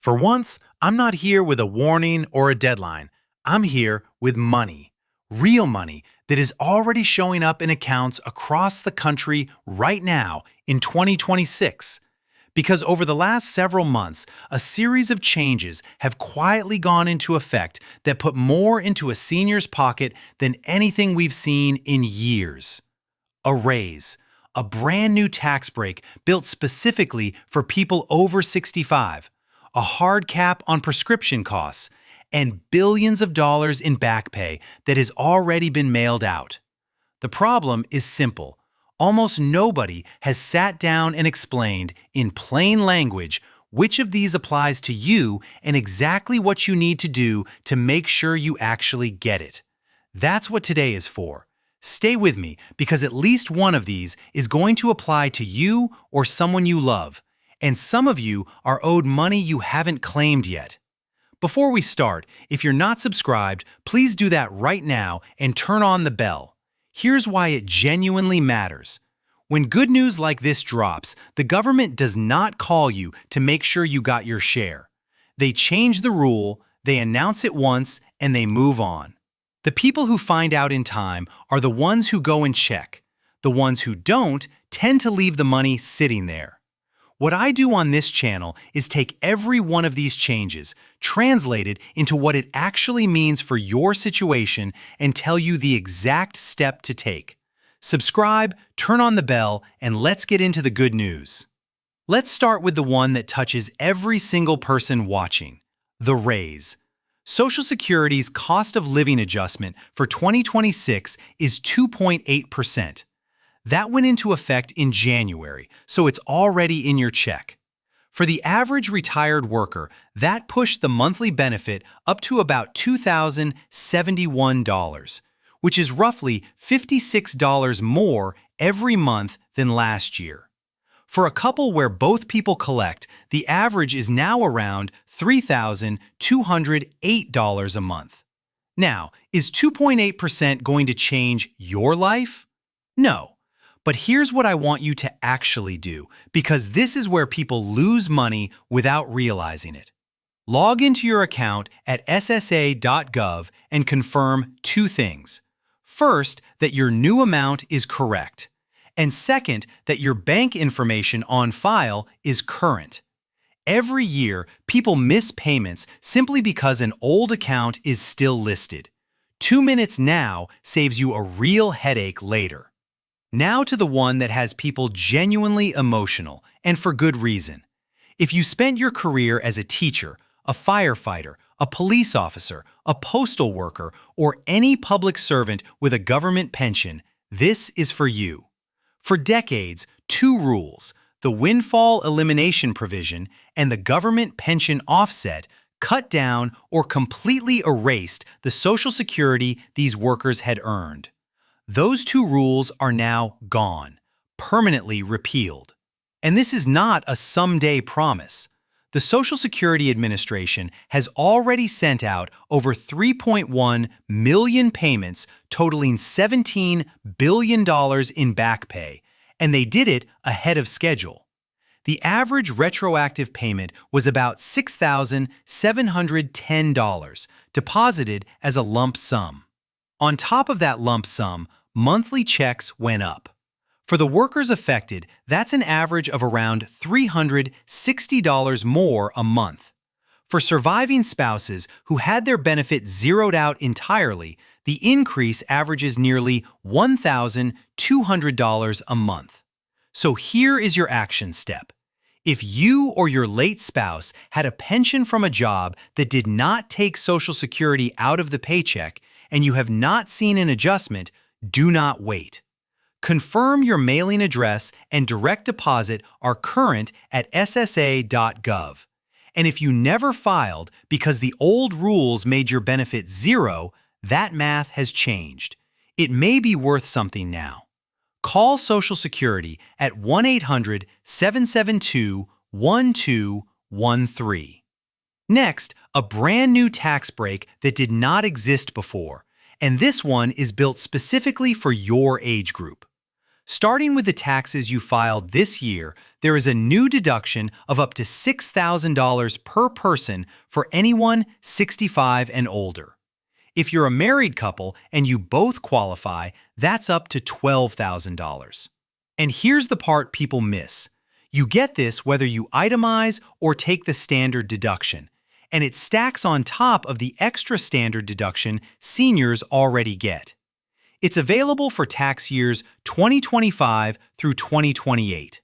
For once, I'm not here with a warning or a deadline. I'm here with money, real money that is already showing up in accounts across the country right now in 2026. Because over the last several months, a series of changes have quietly gone into effect that put more into a senior's pocket than anything we've seen in years. A raise, a brand new tax break built specifically for people over 65, a hard cap on prescription costs, and billions of dollars in back pay that has already been mailed out. The problem is simple. Almost nobody has sat down and explained in plain language which of these applies to you and exactly what you need to do to make sure you actually get it. That's what today is for. Stay with me because at least one of these is going to apply to you or someone you love, and some of you are owed money you haven't claimed yet. Before we start, if you're not subscribed, please do that right now and turn on the bell. Here's why it genuinely matters. When good news like this drops, the government does not call you to make sure you got your share. They change the rule, they announce it once, and they move on. The people who find out in time are the ones who go and check. The ones who don't tend to leave the money sitting there. What I do on this channel is take every one of these changes, translate it into what it actually means for your situation, and tell you the exact step to take. Subscribe, turn on the bell, and let's get into the good news. Let's start with the one that touches every single person watching: the raise. Social Security's cost of living adjustment for 2026 is 2.8%. That went into effect in January, so it's already in your check. For the average retired worker, that pushed the monthly benefit up to about $2,071, which is roughly $56 more every month than last year. For a couple where both people collect, the average is now around $3,208 a month. Now, is 2.8% going to change your life? No. But here's what I want you to actually do, because this is where people lose money without realizing it. Log into your account at ssa.gov and confirm two things. First, that your new amount is correct. And second, that your bank information on file is current. Every year, people miss payments simply because an old account is still listed. 2 minutes now saves you a real headache later. Now to the one that has people genuinely emotional, and for good reason. If you spent your career as a teacher, a firefighter, a police officer, a postal worker, or any public servant with a government pension, this is for you. For decades, two rules, the windfall elimination provision and the government pension offset, cut down or completely erased the Social Security these workers had earned. Those two rules are now gone, permanently repealed. And this is not a someday promise. The Social Security Administration has already sent out over 3.1 million payments totaling $17 billion in back pay, and they did it ahead of schedule. The average retroactive payment was about $6,710, deposited as a lump sum. On top of that lump sum, monthly checks went up. For the workers affected, that's an average of around $360 more a month. For surviving spouses who had their benefit zeroed out entirely, the increase averages nearly $1,200 a month. So here is your action step. If you or your late spouse had a pension from a job that did not take Social Security out of the paycheck, and you have not seen an adjustment, do not wait. Confirm your mailing address and direct deposit are current at ssa.gov. And if you never filed because the old rules made your benefit zero, that math has changed. It may be worth something now. Call Social Security at 1-800-772-1213. Next, a brand new tax break that did not exist before, and this one is built specifically for your age group. Starting with the taxes you filed this year, there is a new deduction of up to $6,000 per person for anyone 65 and older. If you're a married couple and you both qualify, that's up to $12,000. And here's the part people miss. You get this whether you itemize or take the standard deduction, and it stacks on top of the extra standard deduction seniors already get. It's available for tax years 2025 through 2028.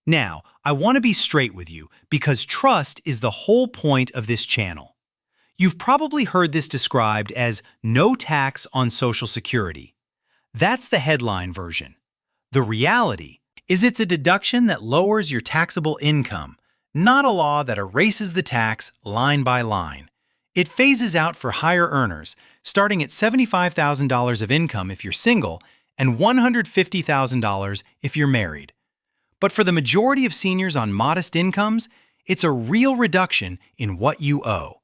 Now, I want to be straight with you because trust is the whole point of this channel. You've probably heard this described as no tax on Social Security. That's the headline version. The reality is it's a deduction that lowers your taxable income, not a law that erases the tax line by line. It phases out for higher earners, starting at $75,000 of income if you're single and $150,000 if you're married. But for the majority of seniors on modest incomes, it's a real reduction in what you owe.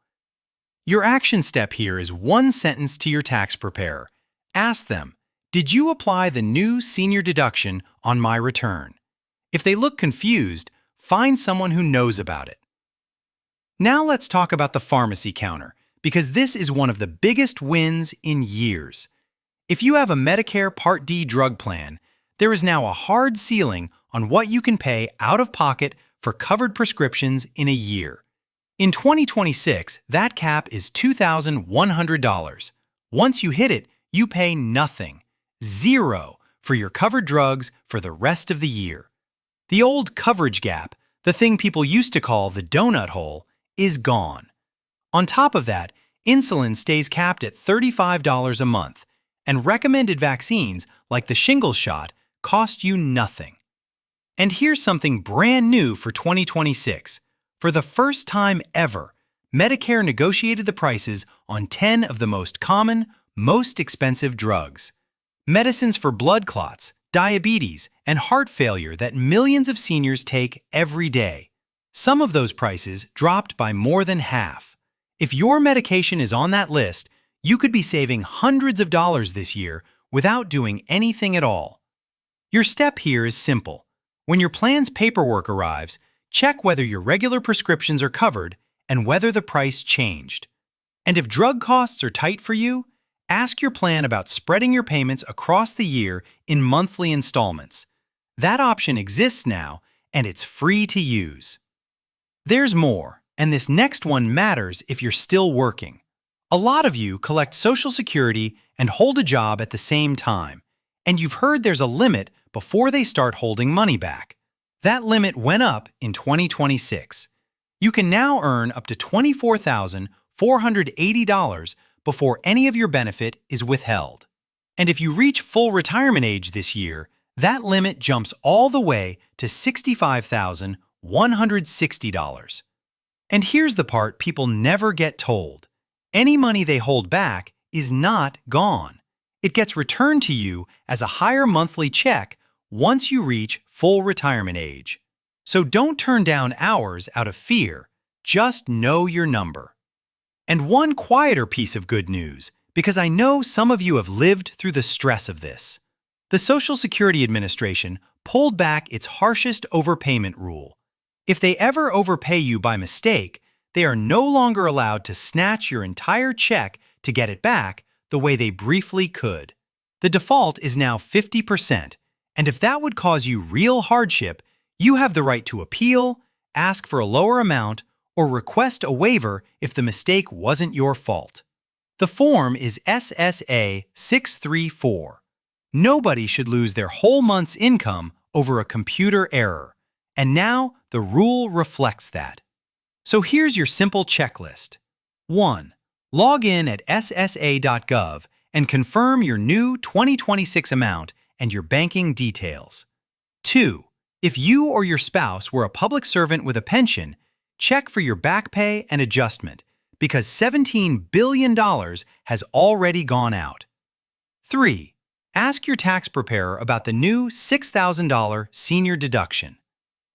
Your action step here is one sentence to your tax preparer. Ask them, did you apply the new senior deduction on my return? If they look confused, find someone who knows about it. Now let's talk about the pharmacy counter, because this is one of the biggest wins in years. If you have a Medicare Part D drug plan, there is now a hard ceiling on what you can pay out of pocket for covered prescriptions in a year. In 2026, that cap is $2,100. Once you hit it, you pay nothing, zero, for your covered drugs for the rest of the year. The old coverage gap, the thing people used to call the donut hole, is gone. On top of that, insulin stays capped at $35 a month, and recommended vaccines like the shingles shot cost you nothing. And here's something brand new for 2026. For the first time ever, Medicare negotiated the prices on 10 of the most common, most expensive drugs. Medicines for blood clots, diabetes, and heart failure that millions of seniors take every day. Some of those prices dropped by more than half. If your medication is on that list, you could be saving hundreds of dollars this year without doing anything at all. Your step here is simple. When your plan's paperwork arrives, check whether your regular prescriptions are covered and whether the price changed. And if drug costs are tight for you, ask your plan about spreading your payments across the year in monthly installments. That option exists now, and it's free to use. There's more, and this next one matters if you're still working. A lot of you collect Social Security and hold a job at the same time, and you've heard there's a limit before they start holding money back. That limit went up in 2026. You can now earn up to $24,480 before any of your benefit is withheld. And if you reach full retirement age this year, that limit jumps all the way to $65,160. And here's the part people never get told. Any money they hold back is not gone. It gets returned to you as a higher monthly check once you reach full retirement age. So don't turn down hours out of fear. Just know your number. And one quieter piece of good news, because I know some of you have lived through the stress of this. The Social Security Administration pulled back its harshest overpayment rule. If they ever overpay you by mistake, they are no longer allowed to snatch your entire check to get it back the way they briefly could. The default is now 50%, and if that would cause you real hardship, you have the right to appeal, ask for a lower amount, or request a waiver if the mistake wasn't your fault. The form is SSA 634. Nobody should lose their whole month's income over a computer error, and now the rule reflects that. So here's your simple checklist. 1. Log in at ssa.gov and confirm your new 2026 amount and your banking details. 2. If you or your spouse were a public servant with a pension, check for your back pay and adjustment, because $17 billion has already gone out. 3. Ask your tax preparer about the new $6,000 senior deduction.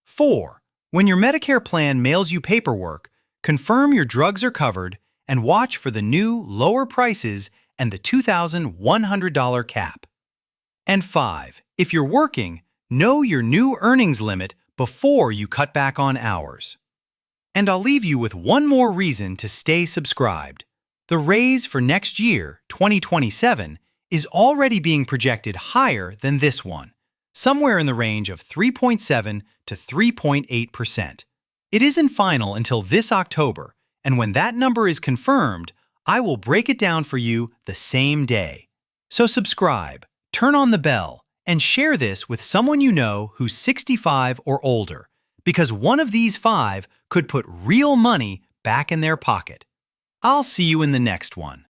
4. When your Medicare plan mails you paperwork, confirm your drugs are covered and watch for the new lower prices and the $2,100 cap. And 5. If you're working, know your new earnings limit before you cut back on hours. And I'll leave you with one more reason to stay subscribed. The raise for next year, 2027, is already being projected higher than this one, somewhere in the range of 3.7 to 3.8%. It isn't final until this October, and when that number is confirmed, I will break it down for you the same day. So subscribe, turn on the bell, and share this with someone you know who's 65 or older, because one of these 5 could put real money back in their pocket. I'll see you in the next one.